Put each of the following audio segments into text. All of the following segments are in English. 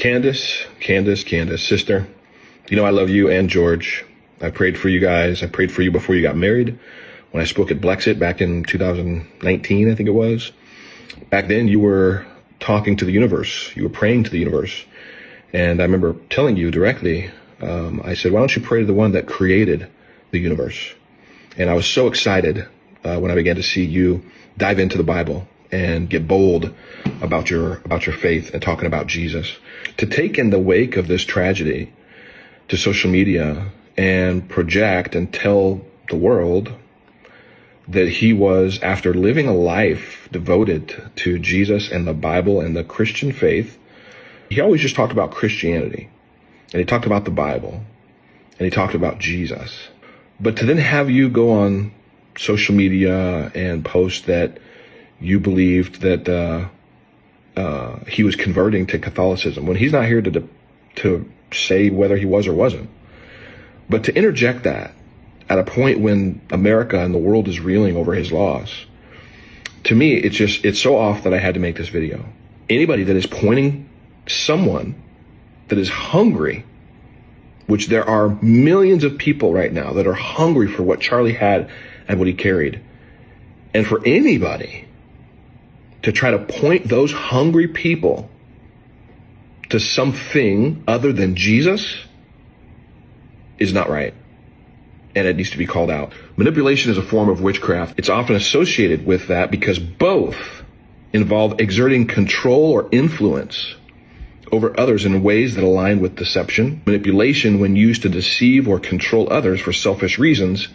Candace, sister, you know I love you and George. I prayed for you guys. I prayed for you before you got married. When I spoke at Blexit back in 2019, I think it was. Back then, you were talking to the universe. You were praying to the universe. And I remember telling you directly, I said, why don't you pray to the one that created the universe? And I was so excited when I began to see you dive into the Bible and get bold about your faith and talking about Jesus. To take in the wake of this tragedy to social media and project and tell the world that he was, after living a life devoted to Jesus and the Bible and the Christian faith, he always just talked about Christianity, and he talked about the Bible, and he talked about Jesus. But to then have you go on social media and post that you believed that he was converting to Catholicism, when he's not here to say whether he was or wasn't, but to interject that at a point when America and the world is reeling over his loss, to me, it's so off that I had to make this video. Anybody that is pointing someone that is hungry, which there are millions of people right now that are hungry for what Charlie had and what he carried, and for anybody to try to point those hungry people to something other than Jesus is not right. And it needs to be called out. Manipulation is a form of witchcraft. It's often associated with that because both involve exerting control or influence over others in ways that align with deception. Manipulation, when used to deceive or control others for selfish reasons,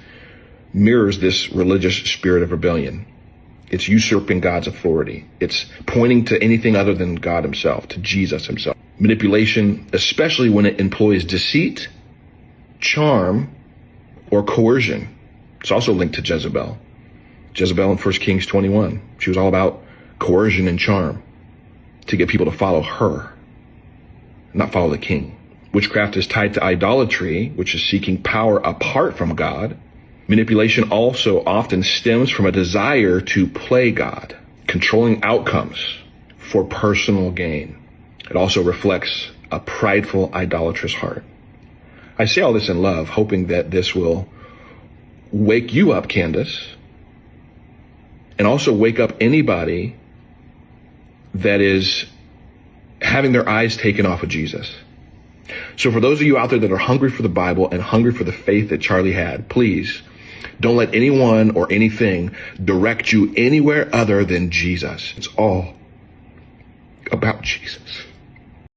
mirrors this religious spirit of rebellion. It's usurping God's authority. It's pointing to anything other than God himself, to Jesus himself. Manipulation, especially when it employs deceit, charm, or coercion. It's also linked to Jezebel. Jezebel in 1 Kings 21. She was all about coercion and charm to get people to follow her, not follow the king. Witchcraft is tied to idolatry, which is seeking power apart from God. Manipulation also often stems from a desire to play God, controlling outcomes for personal gain. It also reflects a prideful, idolatrous heart. I say all this in love, hoping that this will wake you up, Candace, and also wake up anybody that is having their eyes taken off of Jesus. So for those of you out there that are hungry for the Bible and hungry for the faith that Charlie had, please don't let anyone or anything direct you anywhere other than Jesus. It's all about Jesus.